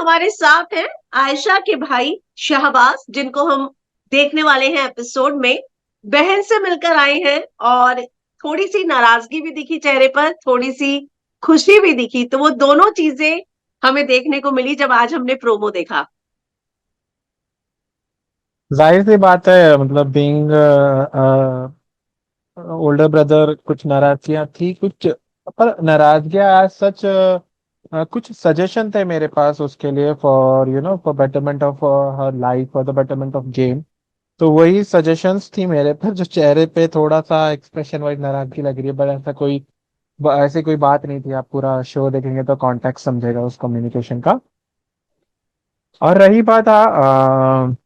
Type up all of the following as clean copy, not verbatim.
हमारे साथ हैं आयशा के भाई शहबाज, जिनको हम देखने वाले हैं एपिसोड में। बहन से मिलकर आए हैं और थोड़ी सी नाराजगी भी दिखी चेहरे पर, थोड़ी सी खुशी भी दिखी, तो वो दोनों चीजें हमें देखने को मिली जब आज हमने प्रोमो देखा। जाहिर सी बात है। मतलब बीइंग ओल्डर ब्रदर, कुछ नाराजगियां थी, कुछ पर नाराजगियां आज सच कुछ सजेशन थे मेरे पास उसके लिए, for for betterment of her life, for the betterment of game. तो वही सजेशंस थी मेरे पर। जो चेहरे पे थोड़ा सा एक्सप्रेशन वाइज नाराजगी लग रही है, पर ऐसा कोई ऐसी कोई बात नहीं थी। आप पूरा शो देखेंगे तो कॉन्टेक्स्ट समझेगा उस कम्युनिकेशन का। और रही बात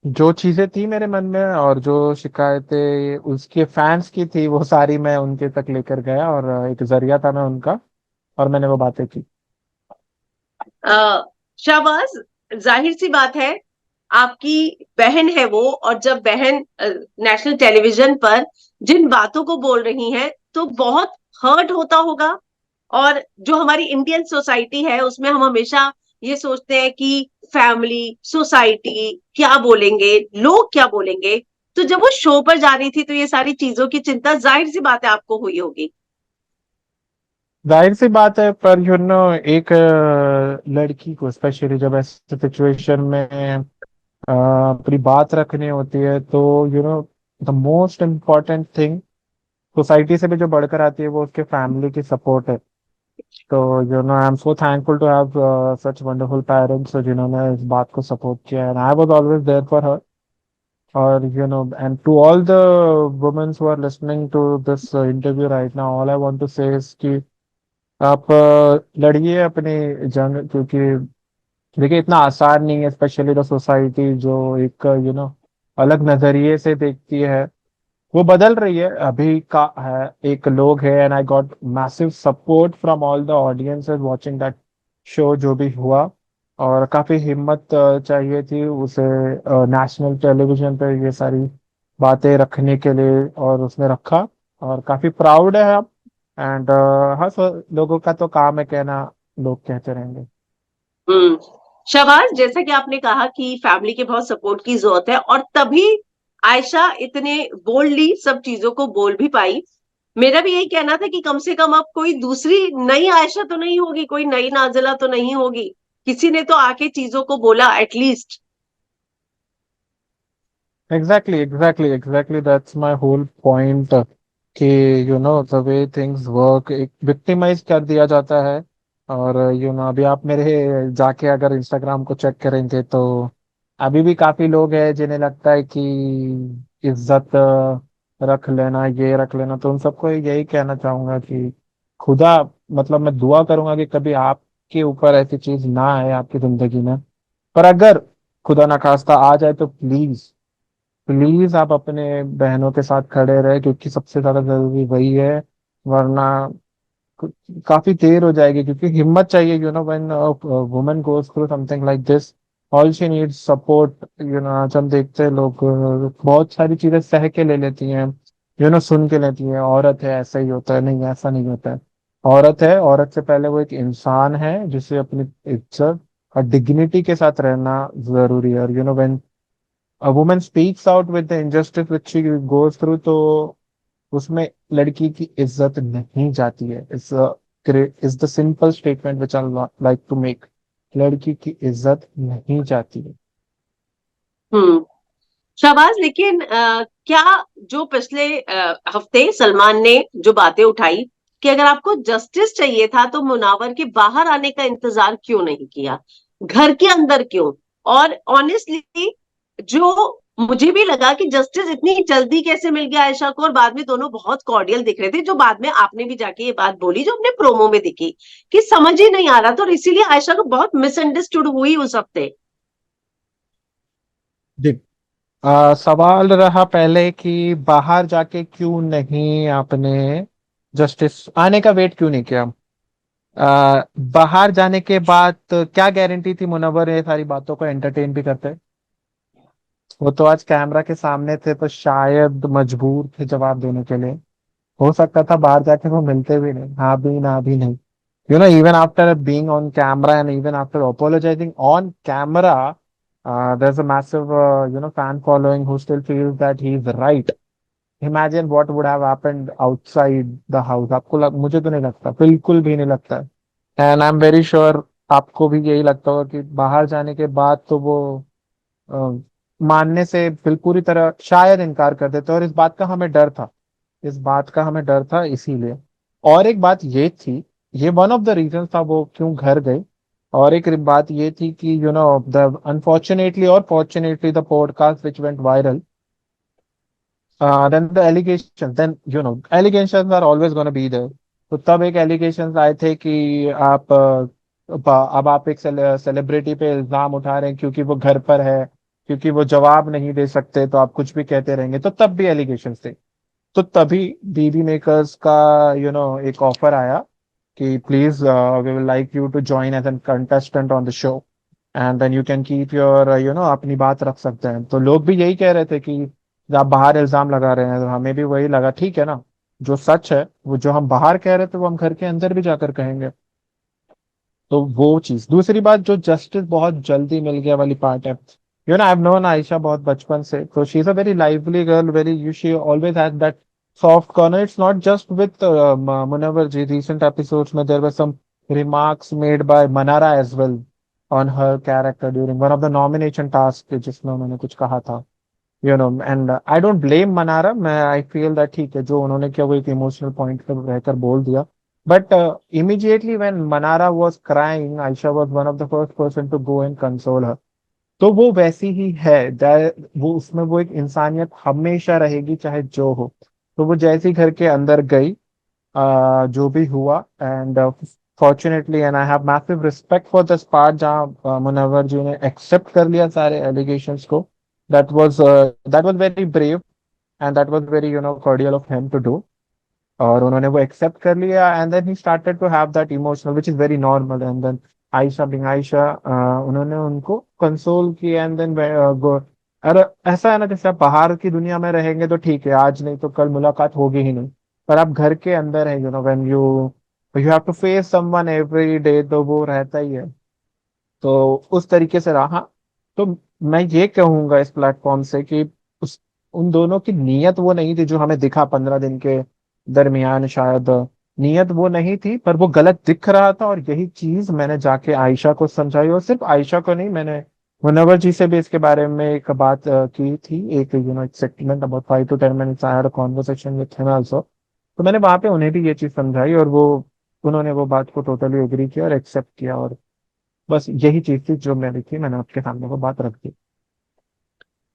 जो चीजें थी मेरे मन में और जो शिकायतें उसके फैंस की थी, वो सारी मैं उनके तक लेकर गया और एक जरिया था मैं उनका, और मैंने वो बातें की। शाहबाज, जाहिर सी बात है, आपकी बहन है वो, और जब बहन नेशनल टेलीविजन पर जिन बातों को बोल रही हैं तो बहुत हर्ट होता होगा। और जो हमारी इंडियन सोसाइटी है उसमें हम हमेशा ये सोचते हैं कि फैमिली, सोसाइटी क्या बोलेंगे, लोग क्या बोलेंगे। तो जब वो शो पर जा रही थी तो ये सारी चीजों की चिंता जाहिर सी बात है आपको हुई होगी। जाहिर सी बात है, पर एक लड़की को स्पेशली जब ऐसे सिचुएशन में अपनी बात रखनी होती है, तो the most important thing society से भी जो बढ़कर आती है वो उसके फैमिली की सपोर्ट है। तो I am so thankful to have such wonderful parents जिन्होंने इस बात को सपोर्ट किया, and I was always there for her. और and to all the womens who are listening to this interview right now, all I want to say is कि आप लड़िए अपनी जंग, क्योंकि देखिए इतना आसान नहीं है। स्पेशली द सोसाइटी जो एक अलग नजरिए से देखती है, वो बदल रही है। अभी का है एक लोग है, and I got massive support from all the audiences watching that show जो भी हुआ। और काफी हिम्मत चाहिए थी उसे नेशनल टेलीविजन पे ये सारी बातें रखने के लिए, और उसने रखा। और काफी प्राउड है हम। एंड हाँ, लोगों का तो काम है कहना, लोग कहते रहेंगे। हम्म। शबाज, जैसा कि आपने कहा कि फैमिली के बहुत सपोर्ट की जरूरत है, और तभी आयशा इतने बोल्डली सब चीजों को बोल भी पाई। मेरा भी यही कहना था कि कम से कम अब कोई दूसरी नई आयशा तो नहीं होगी, कोई नई नाजिला तो नहीं होगी, किसी ने तो आके चीजों को बोला at least. Exactly exactly exactly, that's my whole point. कि द वे थिंग्स वर्क, एक विक्टिमाइज कर दिया जाता है। और अभी आप मेरे जाके अगर इंस्टाग्राम को चेक करेंगे तो अभी भी काफी लोग हैं जिन्हें लगता है कि इज्जत रख लेना, ये रख लेना। तो उन सबको यही कहना चाहूंगा कि खुदा, मतलब मैं दुआ करूंगा कि कभी आपके ऊपर ऐसी चीज ना आए आपकी जिंदगी में। पर अगर खुदा ना खास्ता आ जाए तो प्लीज प्लीज आप अपने बहनों के साथ खड़े रहे, क्योंकि सबसे ज्यादा जरूरी वही है। वरना काफी देर हो जाएगी, क्योंकि हिम्मत चाहिए। When woman goes through something like this, all she needs support. आज हम देखते हैं लोग बहुत सारी चीजें सह के ले लेती हैं, सुन के लेती हैं। औरत है ऐसा ही होता है, नहीं ऐसा नहीं होता है। औरत है, औरत से पहले वो एक इंसान है जिसे अपनी इज्जत और डिग्निटी के साथ रहना जरूरी है। और when a woman speaks out with the injustice which she goes through, तो उसमें लड़की की इज्जत नहीं जाती है। Is the simple statement which I like to make. लड़की की इज्जत नहीं जाती है। हम्म। शाबाज, लेकिन क्या जो पिछले हफ्ते सलमान ने जो बातें उठाई कि अगर आपको जस्टिस चाहिए था तो मुनावर के बाहर आने का इंतजार क्यों नहीं किया, घर के अंदर क्यों? और ऑनेस्टली, जो मुझे भी लगा कि जस्टिस इतनी जल्दी कैसे मिल गया आयशा को, और बाद में दोनों बहुत कॉर्डियल दिख रहे थे, जो बाद में आपने भी जाके ये बात बोली जो अपने प्रोमो में दिखी, कि समझ ही नहीं आ रहा था, और इसीलिए आयशा को बहुत मिसअंडरस्टूड हुई उस हफ्ते। देख, सवाल रहा पहले कि बाहर जाके क्यों नहीं आपने जस्टिस आने का वेट क्यों नहीं किया। बाहर जाने के बाद क्या गारंटी थी मुनव्वर ये सारी बातों को एंटरटेन भी करते। वो तो आज कैमरा के सामने थे तो शायद मजबूर थे जवाब देने के लिए। हो सकता था बाहर जाके वो मिलते भी नहीं, हाँ भी ना भी नहीं। Even after being on camera and even after apologizing on camera, there's a massive, fan following who still feels that he's right. Imagine what would have happened outside the house. मुझे तो नहीं लगता, बिल्कुल भी नहीं लगता है। And I am very sure आपको भी यही लगता होगा कि बाहर जाने के बाद तो वो अ, मानने से पूरी तरह शायद इनकार कर देते, और इस बात का हमें डर था। इस बात का हमें डर था इसीलिए। और एक बात ये थी, ये वन ऑफ द रीजन था वो क्यों घर गए। और एक बात ये थी कि द अनफॉर्चुनेटली और fortunately the podcast which went viral, then the allegations, then allegations are always going to be there। तो तब एक एलिगेशंस आए थे कि आप अब आप एक सेलिब्रिटी पे इल्जाम उठा रहे हैं क्योंकि वो घर पर है, क्योंकि वो जवाब नहीं दे सकते तो आप कुछ भी कहते रहेंगे, तो तब भी एलिगेशंस थे। तो तभी बीबी मेकर्स का एक ऑफर आया कि please we will like you to join as an contestant on the show, and then you can keep your अपनी बात रख सकते हैं। तो लोग भी यही कह रहे थे कि आप बाहर इल्जाम लगा रहे हैं, तो हमें भी वही लगा, ठीक है ना, जो सच है वो जो हम बाहर कह रहे थे वो हम घर के अंदर भी जाकर कहेंगे। तो वो चीज, दूसरी बात जो जस्टिस बहुत जल्दी मिल गया वाली पार्ट है, आई हैव नोन आयशा बहुत बचपन से, तो she is a very lively girl, very you she always has that soft corner. It's not just with Munawar ji, recent episodes में there were some remarks made by Mannara as well on her character during one of the nomination task, जिसमें उन्होंने कुछ कहा था। And I don't blame Mannara, मैं I feel that ठीक है जो उन्होंने किया वो एक इमोशनल पॉइंट पर रहकर बोल दिया। But immediately when Manara was crying, Aisha was one of the first person to go and console her। तो वो वैसी ही है, वो उसमें वो एक इंसानियत हमेशा रहेगी चाहे जो हो। तो वो जैसी घर के अंदर गई, जो भी हुआ, and fortunately and I have massive respect for this part जहाँ मुनव्वर जी ने एक्सेप्ट कर लिया सारे एलिगेशंस को। That was very brave, and that was very cordial of him to do. और उन्होंने वो एक्सेप्ट कर लिया, and then he started to have that emotional which is very normal. And then Ayesha being Ayesha, उन्होंने उनको कंसोल किया, and then अरे ऐसा है ना, जैसे आप बाहर की दुनिया में रहेंगे तो ठीक है, आज नहीं तो कल मुलाकात होगी ही नहीं, पर आप घर के अंदर है, when you you have to face someone every day, तो वो रहता ही है। तो उस तरीके से रहा। तो मैं ये कहूंगा इस प्लेटफॉर्म से कि उस उन दोनों की नीयत वो नहीं थी जो हमें दिखा 15 दिन के दरमियान, शायद नीयत वो नहीं थी, पर वो गलत दिख रहा था। और यही चीज मैंने जाके आयशा को समझाई, और सिर्फ आयशा को नहीं, मैंने मुनव्वर जी से भी इसके बारे में एक बात की थी, एक एक segment about 5 to 10 minutes I had a conversation with him also. तो मैंने वहां पे उन्हें भी ये चीज समझाई, और वो उन्होंने वो बात को टोटली एग्री किया और एक्सेप्ट किया। और बस यही चीज थी जो मैंने थी, मैंने आपके सामने वो बात रख दी।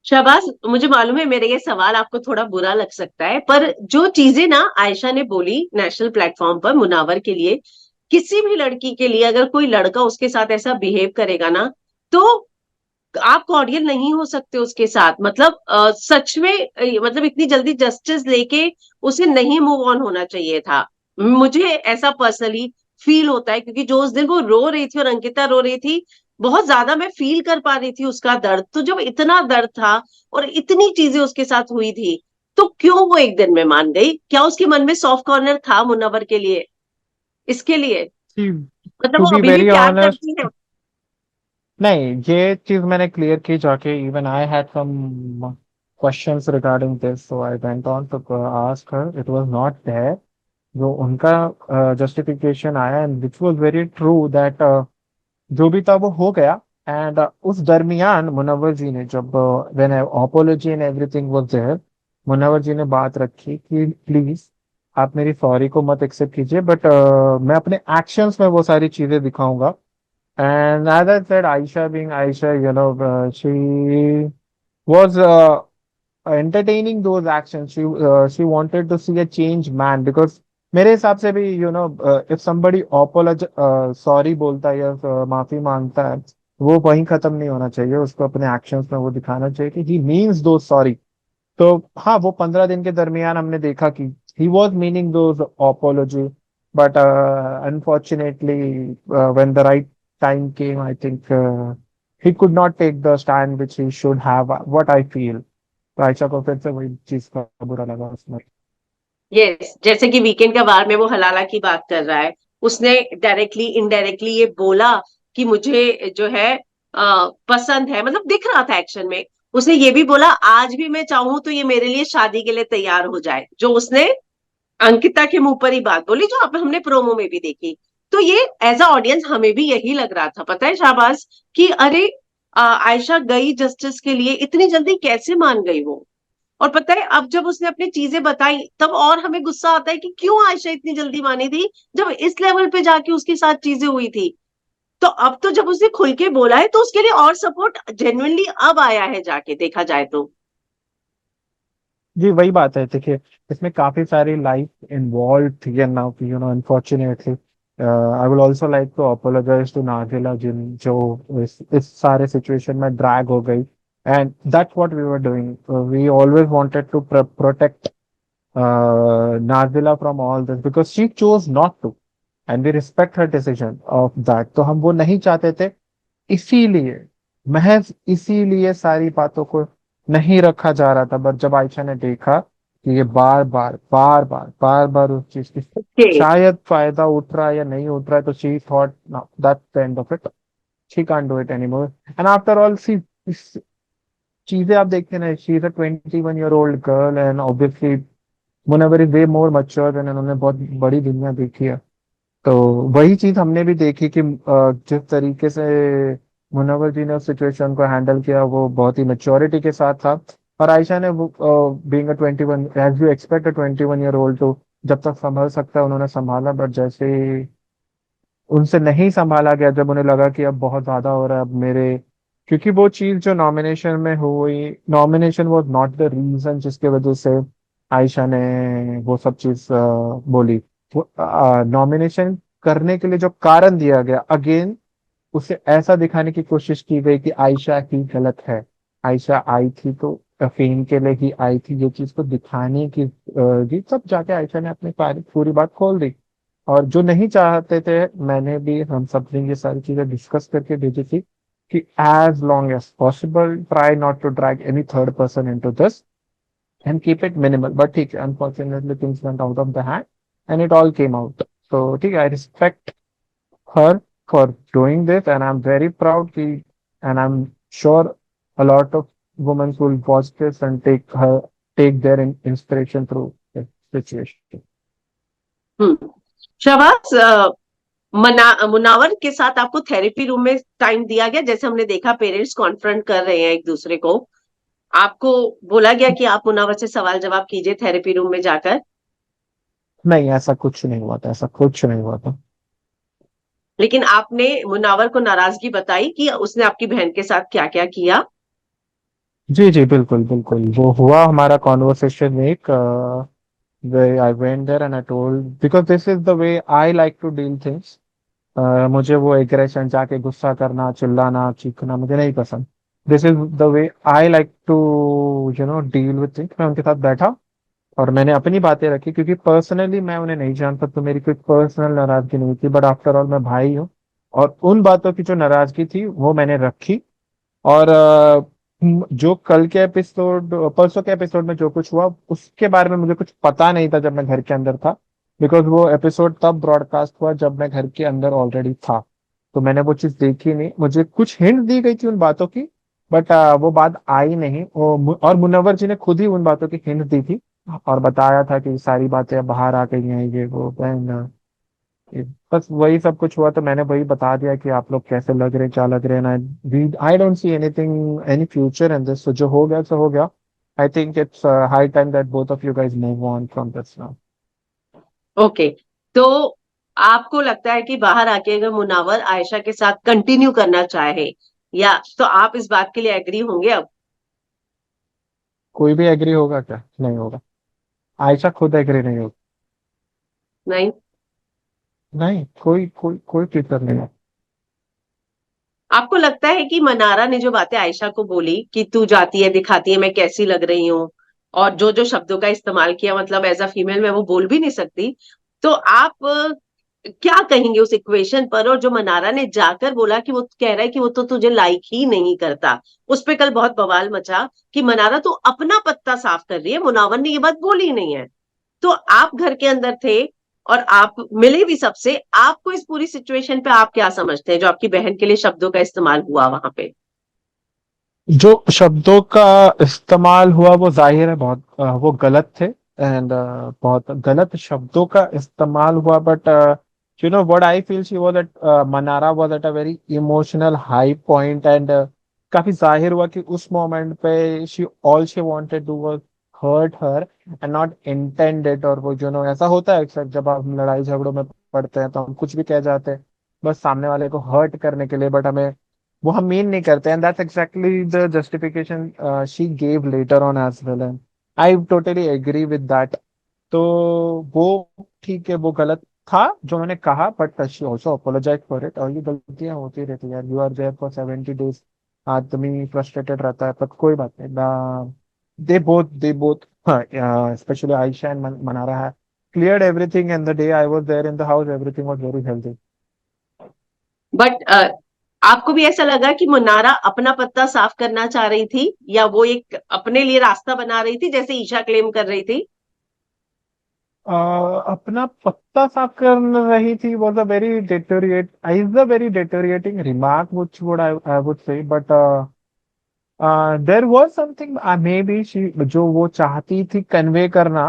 शहबाज, मुझे मालूम है मेरे ये सवाल आपको थोड़ा बुरा लग सकता है, पर जो चीजें ना आयशा ने बोली नेशनल प्लेटफॉर्म पर मुनावर के लिए, किसी भी लड़की के लिए अगर कोई लड़का उसके साथ ऐसा बिहेव करेगा ना, तो आप कॉर्डियल नहीं हो सकते उसके साथ। मतलब सच में मतलब इतनी जल्दी जस्टिस लेके उसे नहीं मूव ऑन होना चाहिए था। मुझे ऐसा पर्सनली फील होता है, क्योंकि जो उस दिन वो रो रही थी और अंकिता रो रही थी, बहुत ज्यादा मैं फील कर पा रही थी उसका दर्द। तो जब इतना दर्द था और इतनी चीजें उसके साथ हुई थी, तो क्यों वो एक दिन में मान गई? क्या उसके मन में सॉफ्ट कॉर्नर था मुनव्वर के लिए, इसके लिए? मतलब टू वो बी अभी भी वेरी प्यार ऑनेस्ट, करती है? नहीं, ये चीज मैंने क्लियर की जाके, even I had some questions regarding this, so I went on to ask her, it was not there. जो उनका जस्टिफिकेशन आया, and which was very true, that जो भी था वो हो गया। एंड उस दरमियान मुनव्वर जी ने जब when apology and everything was there, Munawar ji ने बात रखी कि प्लीज आप मेरी सॉरी को मत एक्सेप्ट कीजिए, बट मैं अपने एक्शंस में वो सारी चीजें दिखाऊंगा। And as I said, Ayesha being Ayesha, she was entertaining those actions. She wanted to see a changed man, because मेरे हिसाब से भी if somebody apologize, सॉरी बोलता है या माफी मांगता है, वो वहीं खत्म नहीं होना चाहिए, उसको अपने एक्शंस में वो दिखाना चाहिए कि ही मीन्स दो सॉरी। तो हाँ, वो 15 दिन के दरमियान हमने देखा कि he was meaning those apology, but unfortunately when the right time came, I think he could not take the stand which he should have, what I feel। तो आयशा को फिर से वही चीज का बुरा लगा उसमें। यस, जैसे कि वीकेंड का बार में वो हलाला की बात कर रहा है, उसने डायरेक्टली इनडायरेक्टली ये बोला कि मुझे जो है पसंद है, मतलब दिख रहा था एक्शन में। उसने ये भी बोला आज भी मैं चाहूं तो ये मेरे लिए शादी के लिए तैयार हो जाए, जो उसने अंकिता के मुंह पर ही बात बोली, जो अब हमने प्रोमो में भी देखी। तो ये एज अ ऑडियंस हमें भी यही लग रहा था, पता है शाहबाज, कि अरे आयशा गई जस्टिस के लिए, इतनी जल्दी कैसे मान गई वो। और पता है अब जब उसने अपनी चीजें बताई तब और हमें गुस्सा आता है कि क्यों आयशा इतनी जल्दी मानी थी, जब इस लेवल पे जाके उसके साथ चीजें हुई थी। तो अब तो जब उसने खुल के बोला है तो उसके लिए और सपोर्ट जेन्युइनली अब आया है, जाके देखा जाए तो। जी वही बात है, देखिए इसमें काफी सारी लाइफ इन्वॉल्व थी ना, unfortunately I will also like to apologise to Nazila, जिन जो इस सारे सिचुएशन में ड्रैग हो गई। And that's what we were doing, we always wanted to protect Nazila from all this because she chose not to, and we respect her decision of that. तो हम वो नहीं चाहते थे, इसीलिए, महज इसीलिए सारी बातों को नहीं रखा जा रहा था। बट जब आयशा ने देखा कि ये बार बार उस चीज की के शायद फायदा उठ रहा है या नहीं उठ रहा है, तो she thought that the end of it, she can't do it anymore. And after all see, चीजें आप देखते ना, she is a 21-year-old girl, and obviously Munawar is way more mature, and उन्होंने बहुत बड़ी दुनिया देखी है। तो वही चीज हमने भी देखी कि जिस तरीके से मुनव्वर जी ने उस सिचुएशन को हैंडल किया वो बहुत ही मेच्योरिटी के साथ था। और आयशा ने being a 21, as you expect a 21-year-old, तो जब तक संभल सकता है उन्होंने संभाला। बट जैसे ही उनसे नहीं संभाला गया, जब उन्हें लगा कि अब बहुत ज्यादा हो रहा है अब मेरे, क्योंकि वो चीज जो नॉमिनेशन में हुई, nomination was not the reason जिसके वजह से आयशा ने वो सब चीज बोली। नॉमिनेशन करने के लिए जो कारण दिया गया, अगेन उसे ऐसा दिखाने की कोशिश की गई कि आयशा ही गलत है, आयशा आई थी तो फेम के लिए ही आई थी, ये चीज को दिखाने की जी, तब जाके आयशा ने अपनी पूरी बात खोल दी। और जो नहीं चाहते थे, मैंने भी, हम सब ने ये सारी चीजें डिस्कस करके भेजी थी कि as long as possible try not to drag any third person into this and keep it minimal. But ठीक है, unfortunately things went out of the hand and it all came out. तो ठीक है, I respect her for doing this, and I'm very proud and I'm sure a lot of women will watch this and take their inspiration through this situation. शाबाश। मुनावर के साथ आपको therapy room में time दिया गया, जैसे हमने देखा पेरेंट्स कॉन्फ्रंट कर रहे हैं एक दूसरे को, आपको बोला गया कि आप मुनावर से सवाल जवाब कीजिए थेरेपी रूम में जाकर? नहीं, ऐसा कुछ नहीं हुआ था, ऐसा कुछ नहीं हुआ था। लेकिन आपने मुनावर को नाराजगी बताई कि उसने आपकी बहन के साथ क्या क्या किया? जी जी, बिल्कुल बिल्कुल, वो हुआ हमारा कॉन्वर्सेशन एक, where I went there and I told, because this is the way I like to deal things. मुझे वो एग्रेशन, जाके गुस्सा करना, चिल्लाना, चीखना मुझे नहीं पसंद। This is the way I like to deal with things. मैं उनके साथ बैठा और मैंने अपनी बातें रखी, क्योंकि पर्सनली मैं उन्हें नहीं जानता, तो मेरी कोई पर्सनल नाराजगी नहीं थी। बट आफ्टर ऑल मैं भाई हूँ, और उन बातों की जो नाराजगी थी वो मैंने रखी। और जो कल के एपिसोड, परसों के एपिसोड में जो कुछ हुआ उसके बारे में मुझे कुछ पता नहीं था जब मैं घर के अंदर था, बिकॉज वो एपिसोड तब ब्रॉडकास्ट हुआ जब मैं घर के अंदर ऑलरेडी था। तो मैंने वो चीज देखी नहीं, मुझे कुछ हिंट दी गई थी उन बातों की, बट वो बात आई नहीं। और मुनव्वर जी ने खुद ही उन बातों की हिंट दी थी और बताया था कि सारी बातें बाहर आ गई हैं, ये वो बस वही सब कुछ हुआ। तो मैंने वही बता दिया कि आप लोग कैसे लग रहे हैं, क्या लग रहे हैं ना। I don't see anything, any future in this. जो हो गया सो हो गया। I think it's high time that both of you guys move on from this now. Okay. तो आपको लगता है कि बाहर आके अगर मुनावर आयशा के साथ कंटिन्यू करना चाहे, या तो आप इस बात के लिए एग्री होंगे अब? कोई भी एग्री होगा क्या? नहीं होगा। आयशा खुद एग्री नहीं होगी। नहीं? नहीं, कोई कोई कोई फ्यूचर नहीं है। आपको लगता है कि मनारा ने जो बातें आयशा को बोली कि तू जाती है दिखाती है मैं कैसी लग रही हूँ, और जो जो शब्दों का इस्तेमाल किया, मतलब एज अ फीमेल मैं वो बोल भी नहीं सकती, तो आप क्या कहेंगे उस इक्वेशन पर? और जो मनारा ने जाकर बोला कि वो कह रहा है कि वो तो तुझे लाइक ही नहीं करता, उस पे कल बहुत बवाल मचा कि मनारा तो अपना पत्ता साफ कर रही है, मुनावर ने ये बात बोली ही नहीं है। तो आप घर के अंदर थे और आप मिले भी सबसे, आपको इस पूरी सिचुएशन पे आप क्या समझते हैं जो आपकी बहन के लिए शब्दों का इस्तेमाल हुआ वहां पे? जो शब्दों का इस्तेमाल हुआ वो जाहिर है बहुत वो गलत थे, एंड बहुत गलत शब्दों का इस्तेमाल हुआ, but you know what I feel, she was at, Mannara was at a very emotional high point, and काफी जाहिर हुआ कि उस मोमेंट पे she all she wanted to was hurt her and not intended. और वो जो नो ऐसा होता है अक्सर जब हम लड़ाई झगड़ों में पड़ते हैं तो हम कुछ भी कह जाते हैं बस सामने वाले को हर्ट करने के लिए, बट हमें वो हम मीन नहीं करते, and that's exactly the justification she gave later on as well, and I totally agree with that. तो वो ठीक है, वो गलत था जो मैंने कहा, but she also apologise for it. और ये गलतियां होती रहती है यार, you are there for 70 days, आदमी फ्रस्ट्रेटेड रहता है, पर कोई बात नहीं ना। They both specially Ayesha and Mannara है cleared everything, and the day I was there in the house everything was very healthy. But आपको भी ऐसा लगा कि मुनारा अपना पत्ता साफ करना चाह रही थी, या वो एक अपने लिए रास्ता बना रही थी जैसे ईशा क्लेम कर रही थी? अपना पत्ता साफ कर रही थी was a very deteriorate is a very deteriorating remark which would I would say, but there was something may be she जो वो चाहती थी कन्वे करना,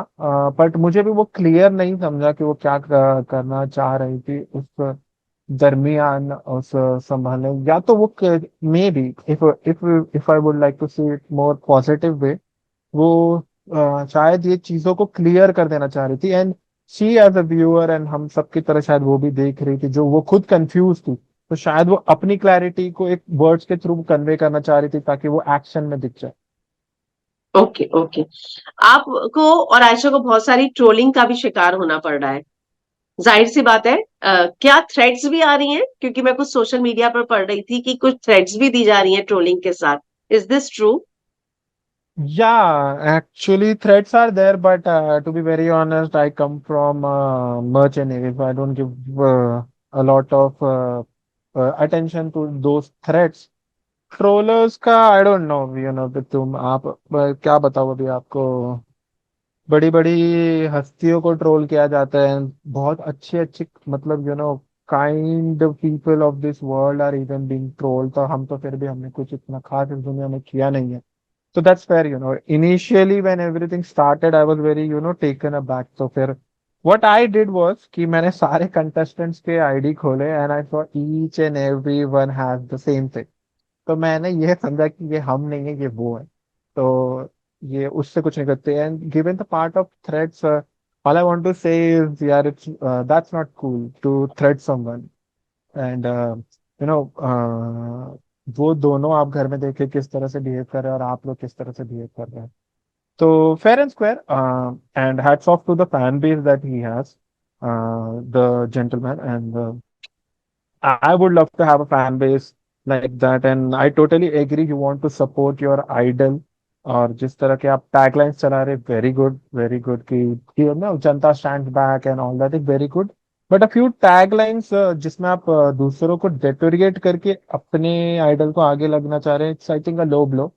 बट मुझे भी वो क्लियर नहीं समझा कि वो क्या करना चाह रही थी उस दरमियान उस संभालने, या तो वो maybe if if if I would like to see it more positive way, वो शायद ये चीजों को क्लियर कर देना चाह रही थी, and she as a viewer and हम सबकी तरह शायद वो भी देख रही थी, जो वो खुद कंफ्यूज थी, तो शायद वो अपनी क्लैरिटी को एक वर्ड्स के थ्रू कन्वे करना चाह रही थी ताकि वो एक्शन में दिख जाए। Okay, okay. आपको और आयशा को बहुत सारी ट्रोलिंग का भी शिकार होना पड़ रहा है, जाहिर सी बात है। क्या थ्रेड्स भी आ रही हैं? क्योंकि मैं कुछ सोशल मीडिया पर पढ़ रही थी कि कुछ थ्रेड्स भी दी जा रही हैं ट्रोलिंग के साथ। Is this true? Yeah, actually threats are there, but to be very honest, I come from merchant navy, so I don't give a lot of attention to those threats. Trollers का I don't know, you know तुम आप क्या बताओ अभी आपको, बड़ी बड़ी हस्तियों को ट्रोल किया जाता है, बहुत अच्छे अच्छे मतलब you know kind people of this world are even being troll, तो हम तो फिर भी हमने कुछ इतना खास इस दुनिया में किया नहीं है। So that's fair, you know. Initially, when everything started, I was very, you know, taken aback. So फिर what I did was कि मैंने सारे contestants के आईडी खोले and I saw each and every one has the same thing. तो मैंने ये समझा कि ये हम नहीं है, ये वो है। तो ये उससे कुछ नहीं करते, and given the part of threads, all I want to say is यार it's that's not cool to thread someone, and you know वो दोनों आप घर में देखे किस तरह से बिहेव कर रहे हैं और आप लोग किस तरह से बिहेव कर रहे हैं। तो fair and square, and hats off to the fan base that he has, the gentleman, and I would love to have a fan base like that, and I totally agree. You want to support your idol, और जिस तरह के आप taglines चला रहे, very good कि you know, Janata stand back and all that is very good, but a few taglines जिसमें आप दूसरों को डेटोरिएट करके अपने आइडल को आगे लगना चाह रहे हैं, it's I think a low blow.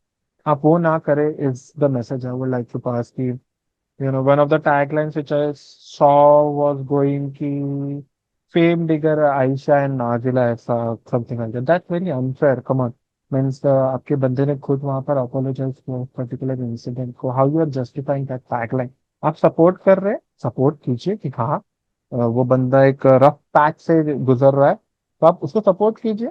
आप वो ना करें is the message I would like to pass की, one of the taglines which I saw was going ki fame digger Aisha and Nazila ऐसा something like that. That's very unfair. Come on. Means आपके बंदे ने खुद वहां पर apologize for particular incident को. How you are justifying that tagline? आप support कर रहे हैं, सपोर्ट कीजिए कि हाँ वो बंदा एक रफ पैच से गुजर रहा है, तो आप उसको सपोर्ट कीजिए,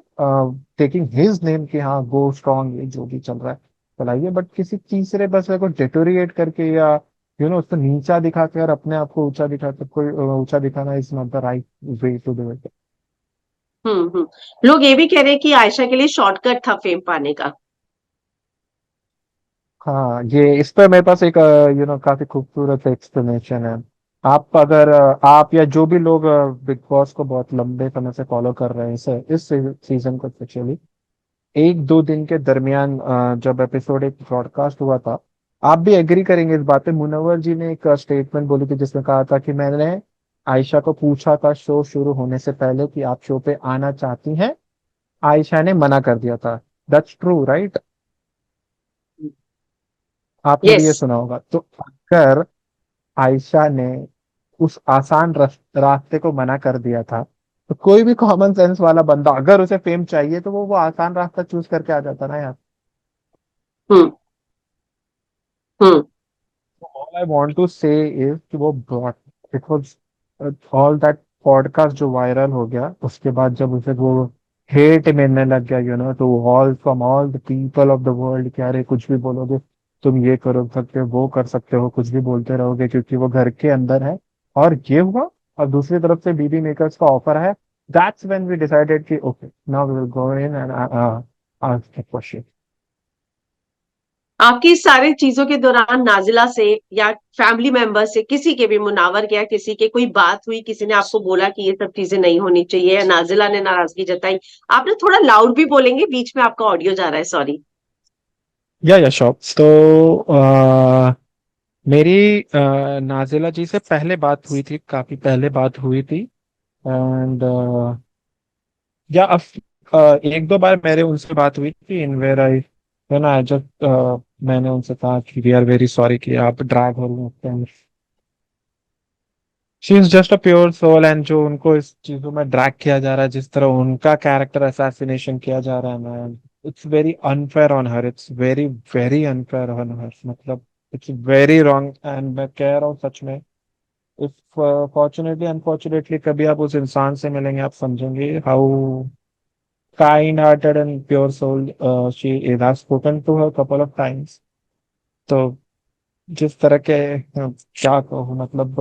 टेकिंग हिज नेम कि हाँ गो स्ट्रॉन्ग, ये जो भी चल रहा है चलाइए, बट किसी तीसरे बस को डेटोरिएट करके या उसको नीचा दिखाकर अपने आप को ऊंचा दिखाकर कोई ऊंचा दिखाना is not the right way to do it. लोग ये भी कह रहे हैं कि आयशा के लिए शॉर्टकट था फेम पाने का। हाँ, ये इस पर मेरे पास एक काफी खूबसूरत एक्सप्लेनेशन है। आप अगर आप या जो भी लोग बिग बॉस को बहुत लंबे समय से फॉलो कर रहे हैं, इस सीजन को स्पेशली, एक दो दिन के दरमियान जब एपिसोड एक ब्रॉडकास्ट हुआ था, आप भी एग्री करेंगे इस बात पे, मुनव्वर जी ने एक स्टेटमेंट बोली थी जिसमें कहा था कि मैंने आयशा को पूछा था शो शुरू होने से पहले कि आप शो पे आना चाहती हैं, आयशा ने मना कर दिया था। That's true right? आपने भी यस। ये सुना होगा। तो अगर आयशा ने उस आसान रास्ते को मना कर दिया था, तो कोई भी कॉमन सेंस वाला बंदा अगर उसे फेम चाहिए तो वो आसान रास्ता चूज करके आ जाता ना यार। हम्म। हम्म। All I want to say is कि वो brought, it was all that podcast जो वायरल हो गया उसके बाद जब उसे वो हेट मिलने लग गया, to all from all the people of the world कि अरे कुछ भी बोलोगे, तुम ये करो सकते हो, वो कर सकते हो, कुछ भी बोलते रहोगे क्योंकि वो घर के अंदर है, और ये हुआ। और दूसरी तरफ से बीबी मेकर्स का ऑफर है। दैट्स व्हेन वी डिसाइडेड कि okay, now we will go in and ask the question. आपकी इस सारी चीजों के दौरान नाजिला से या फैमिली मेंबर से, किसी के भी, मुनावर के या किसी के, कोई बात हुई, किसी ने आपको बोला कि ये सब चीजें नहीं होनी चाहिए, या नाजिला ने नाराजगी जताई? आपने थोड़ा लाउड भी बोलेंगे, बीच में आपका ऑडियो जा रहा है, सॉरी। या श्योर। तो मेरी नाजिला जी से पहले बात हुई थी, काफी पहले बात हुई थी। एंड या एक दो बार मेरे उनसे बात हुई थी इन वेयर आई, है ना, जब मैंने उनसे कहा कि वी आर वेरी सॉरी कि आप ड्रैग हो रहे हैं। She is just a pure soul, and जो उनको इस चीजों में ड्रैग किया जा रहा है, जिस तरह उनका कैरेक्टर असैसिनेशन किया जा रहा है ma'am, it's very unfair on her, it's very very unfair on her, मतलब इट्स वेरी रॉन्ग। एंड मैं कह रहा हूँ सच में, इफ फॉर्चुनेटली अनफॉर्चुनेटली कभी आप उस इंसान से मिलेंगे, आप समझेंगे how kind hearted and pure soul she is. Have spoken to her couple of times. तो जिस तरह के क्या कहूँ, मतलब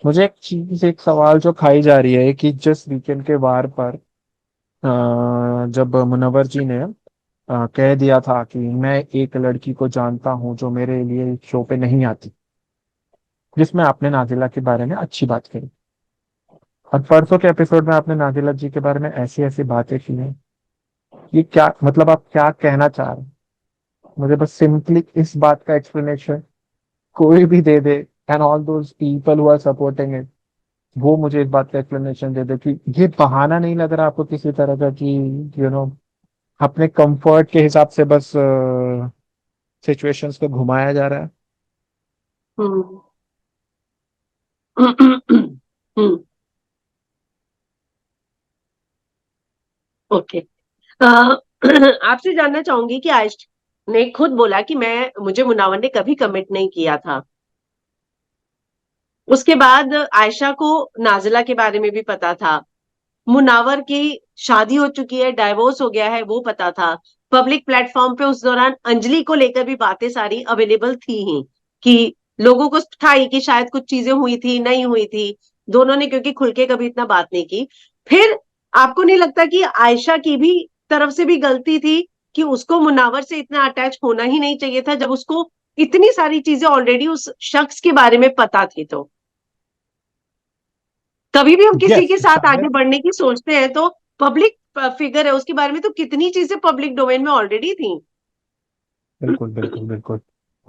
मुझे एक चीज, एक सवाल जो खाई जा रही है कि जिस वीकेंड के वार पर जब मुनव्वर जी ने कह दिया था कि मैं एक लड़की को जानता हूँ जो मेरे लिए शो पे नहीं आती, जिसमें आपने नाजिला के बारे में अच्छी बात करी, और परसों के एपिसोड में आपने नाजिला जी के बारे में ऐसी ऐसी बातें की हैं, ये क्या मतलब, आप क्या कहना चाह रहे हैं? मुझे बस सिंपली इस बात का एक्सप्लेनेशन कोई भी दे दे, and all those people who are supporting it, वो मुझे इस बात का एक्सप्लेनेशन दे दे कि ये बहाना नहीं लग रहा आपको किसी तरह का कि यू नो अपने कंफर्ट के हिसाब से बस सिचुएशंस को घुमाया जा रहा है। हम्म। हम्म। ओके। आपसे जानना चाहूंगी कि आयश ने खुद बोला कि मैं मुझे मुनावर ने कभी कमिट नहीं किया था। उसके बाद आयशा को नाजिला के बारे में भी पता था, मुनावर की शादी हो चुकी है, डाइवोर्स हो गया है, वो पता था। पब्लिक प्लेटफॉर्म पे उस दौरान अंजलि को लेकर भी बातें सारी अवेलेबल थी ही, कि लोगों को था ही कि शायद कुछ चीजें हुई थी, नहीं हुई थी। दोनों ने क्योंकि खुल के कभी इतना बात नहीं की। फिर आपको नहीं लगता कि आयशा की भी तरफ से भी गलती थी, कि उसको मुनावर से इतना अटैच होना ही नहीं चाहिए था, जब उसको इतनी सारी चीजें ऑलरेडी उस शख्स के बारे में पता थी? तो कभी भी हम किसी यस के साथ आगे शायद। बढ़ने की सोचते हैं तो पब्लिक फिगर है, उसके बारे में तो कितनी चीजें पब्लिक डोमेन में ऑलरेडी थी। बिल्कुल बिल्कुल बिल्कुल।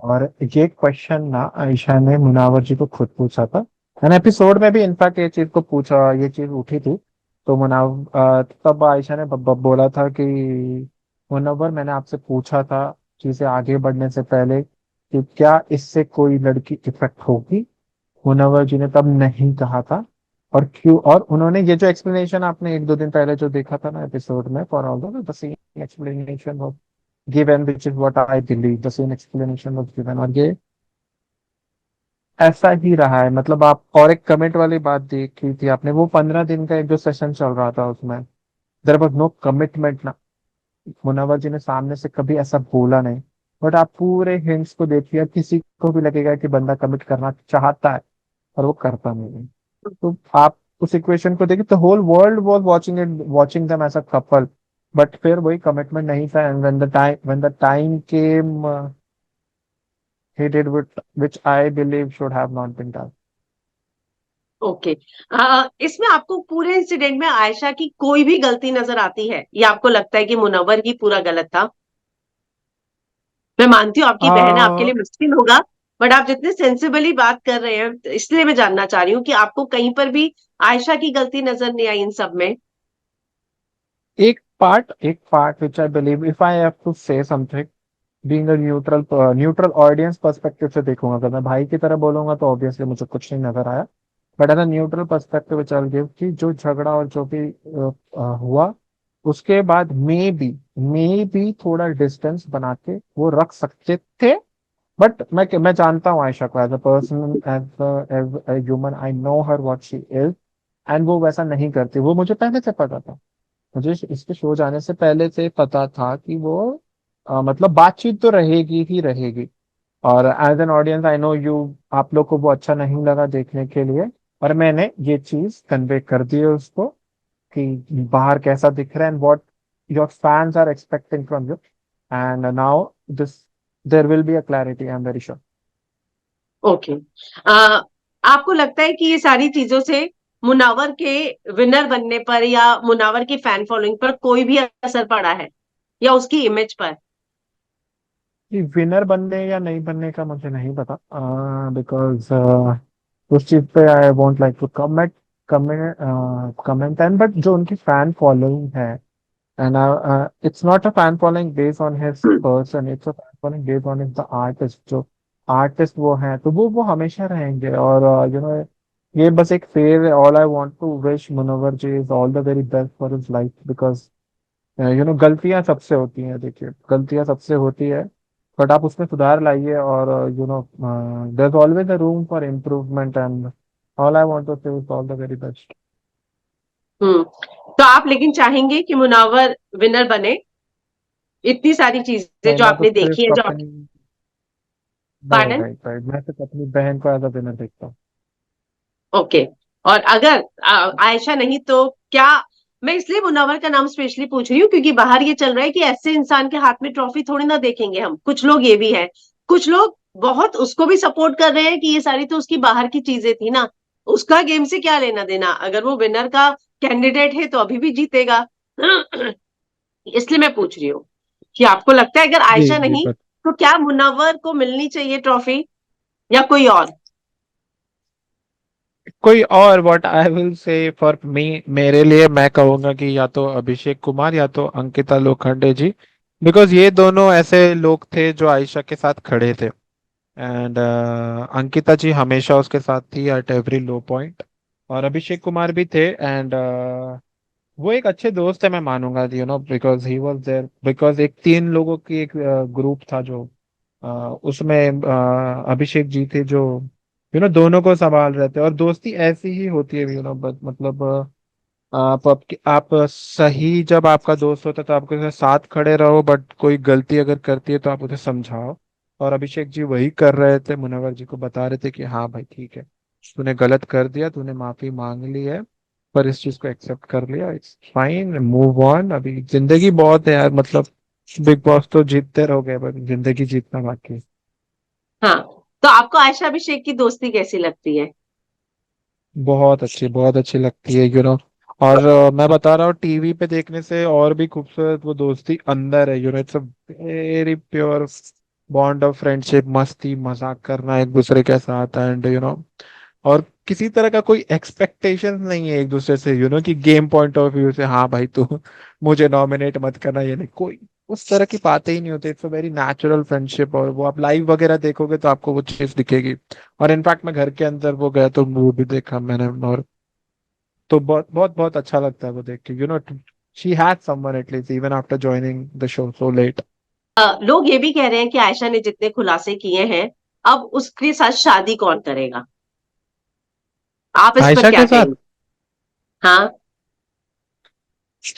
और ये क्वेश्चन ना आयशा ने मुनावर जी को खुद पूछा था, मैंने एपिसोड में भी इनफैक्ट ये चीज को पूछा, ये चीज उठी थी। तो तब आयशा ने बोला था कि मुनव्वर, मैंने आपसे पूछा था चीजें आगे बढ़ने से पहले कि क्या इससे कोई लड़की इफेक्ट होगी। मुनव्वर जी ने तब नहीं कहा था। और क्यों, और उन्होंने ये जो एक्सप्लेनेशन आपने एक दो दिन पहले जो देखा था ना एपिसोड में, for all the same explanation was given, which is what I believe, the same explanation was given, और ये ऐसा ही रहा है। मतलब आप और एक कमेंट वाली बात देखी थी आपने, वो 15 दिन का एक जो सेशन चल रहा था उसमें देयर वाज नो कमिटमेंट ना, मुनव्वर जी ने सामने से कभी ऐसा बोला नहीं। बट आप पूरे हिंट्स को देखिए, किसी को भी लगेगा कि बंदा कमिट करना चाहता है और वो करता नहीं है। तो आप उस इक्वेशन को देखिए, the whole world was watching it, watching them as a couple, but फिर वही कमिटमेंट नहीं था, and when the time came he did which I believe should have not been done. Okay. इसमें आपको पूरे इंसिडेंट में आयशा की कोई भी गलती नजर आती है, या आपको लगता है कि मुनव्वर ही पूरा गलत था? मैं मानती हूँ आपकी बहन है, आपके आ, लिए मुश्किल होगा, बट आप जितने सेंसिबली बात कर रहे हैं, तो इसलिए मैं जानना चाह रही हूँ कि आपको कहीं पर भी आयशा की गलती नजर नहीं आई इन सब में? एक part which I believe, if I have to say something, being a neutral neutral audience perspective से देखूंगा, अगर मैं भाई की तरह बोलूंगा तो ऑब्वियसली मुझे कुछ नहीं नजर आया। But as a neutral perspective चल गिव कि जो झगड़ा और जो भी हुआ, उसके बाद मे बी थोड़ा डिस्टेंस बना के वो रख सकते थे। बट मैं जानता हूँ आयशा को as a person, as a human, I know her what she is. And वो वैसा नहीं करती, वो मुझे पहले से पता था। मुझे इसके शो जाने से पहले से पता था कि वो मतलब बातचीत तो रहेगी ही रहेगी। और as an audience I know you, आप लोग को वो अच्छा नहीं लगा देखने के लिए, और मैंने ये चीज कन्वे कर दी है उसको कि बाहर कैसा दिख रहा है and what your fans are expecting from you. And now this there will be a clarity, I am very sure. Okay. आपको लगता है कि ये सारी चीजों से मुनावर के विनर बनने पर या मुनावर की फैन फॉलोइंग पर कोई भी असर पड़ा है, या उसकी इमेज पर? कि विनर बनने या नहीं बनने का मुझे नहीं पता, बिकॉज उस चीज पे I won't like to comment comment comment and. But जो उनकी फैन फॉलोइंग है, and it's not a fan following based on his person, it's a fan following based on the artist. जो आर्टिस्ट वो हैं तो वो हमेशा रहेंगे। और ये बस एक फेज है। All I want to wish Munawar ji is all the very best for his life, because गलतियां सबसे होती हैं, देखिए गलतियां सबसे होती है। बट आप उसमें सुधार लाइए, और there is always a room for improvement, and all I want to say is all the very best. Hmm. तो आप लेकिन चाहेंगे कि मुनावर विनर बने? इतनी सारी चीजें नहीं, जो मैं तो आपने देखी सिर्फ है, जो आप... अपनी, राइट पार्डन? राइट राइट, मैं सिर्फ अपनी बहन को एज अ विनर देखता हूँ। ओके। और अगर आयशा नहीं तो क्या? मैं इसलिए मुनावर का नाम स्पेशली पूछ रही हूँ क्योंकि बाहर ये चल रहा है कि ऐसे इंसान के हाथ में ट्रॉफी थोड़ी ना देखेंगे हम। कुछ लोग ये भी है, कुछ लोग बहुत उसको भी सपोर्ट कर रहे हैं कि ये सारी तो उसकी बाहर की चीजें थी ना, उसका गेम से क्या लेना देना, अगर वो विनर का कैंडिडेट है तो अभी भी जीतेगा। इसलिए मैं पूछ रही हूँ कि आपको लगता है अगर जी आयशा जी, नहीं बट तो क्या मुनव्वर को मिलनी चाहिए ट्रॉफी, या कोई और? कोई और, what I will say for me, मेरे लिए मैं कहूंगा कि या तो अभिषेक कुमार या तो अंकिता लोखंडे जी। बिकॉज ये दोनों ऐसे लोग थे जो आयशा के साथ खड़े थे। एंड अंकिता जी हमेशा उसके साथ थी एट एवरी लो पॉइंट। और अभिषेक कुमार भी थे। एंड वो एक अच्छे दोस्त है, मैं मानूंगा, because he was there. Because एक तीन लोगों की एक ग्रुप था जो अ, उसमें अभिषेक जी थे जो दोनों को संभाल रहे थे। और दोस्ती ऐसी ही होती है, मतलब आप सही, जब आपका दोस्त होता है तो आप उसके साथ खड़े रहो, बट कोई गलती अगर करती है तो आप उसे समझाओ। और अभिषेक जी वही कर रहे थे, मुनव्वर जी को बता रहे थे कि हाँ भाई ठीक है, तूने गलत कर दिया, तूने माफी मांग ली है, पर इस चीज को एक्सेप्ट कर लिया, इट्स फाइन, मूव ऑन, अभी जिंदगी बहुत है यार, मतलब बिग बॉस तो जीतते रहोगे, पर जिंदगी जीतना बाकी है। हाँ। तो आपको आयशा अभिषेक की दोस्ती कैसी लगती है? बहुत अच्छी लगती है, और मैं बता रहा हूँ, टीवी पे देखने से और भी खूबसूरत वो दोस्ती अंदर है। It's a very pure bond of friendship, मस्ती मजाक करना एक दूसरे के साथ, एंड और किसी तरह का कोई एक्सपेक्टेशन नहीं है एक दूसरे से, कि गेम पॉइंट ऑफ व्यू से हाँ भाई तू मुझे नॉमिनेट मत करना, ये नहीं, कोई उस तरह की बातें ही नहीं होती। It's a very natural friendship, और वो आप लाइव वगैरह देखोगे तो आपको वो चीज दिखेगी। और इनफैक्ट मैं घर के अंदर वो गया तो वो भी देखा मैंने, और तो बहुत बहुत बहुत अच्छा लगता है वो देख के, she had someone at least even after joining the show so let. लोग ये भी कह रहे हैं कि आयशा ने जितने खुलासे किए हैं, अब उसके साथ शादी कौन करेगा? आप इस पर आयशा क्या के साथ कहेंगे? हाँ।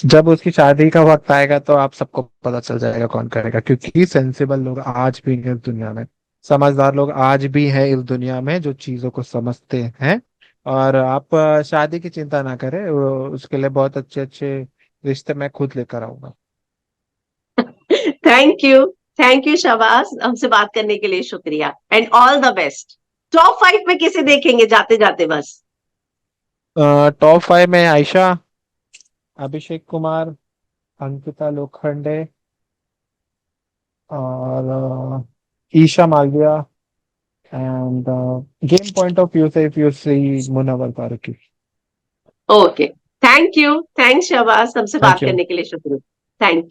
जब उसकी शादी का वक्त आएगा तो आप सबको पता चल जाएगा कौन करेगा, क्योंकि सेंसिबल लोग आज भी हैं इस दुनिया में, समझदार लोग आज भी हैं इस दुनिया में जो चीजों को समझते हैं। और आप शादी की चिंता ना करें, उसके लिए बहुत अच्छे अच्छे रिश्ते मैं खुद लेकर आऊंगा। Thank you. Thank you Shahbaz, हमसे बात करने के लिए शुक्रिया, and all the best. Top 5 में किसे देखेंगे जाते जाते बस? टॉप 5 में आयशा, अभिषेक कुमार, अंकिता लोखंडे, और Isha Malviya, and game point of view से if you see Munawar Faruqui. Okay. Thank you. Thanks Shehbaz, हमसे थैंक बात यू। करने के लिए शुक्रिया। Thank you.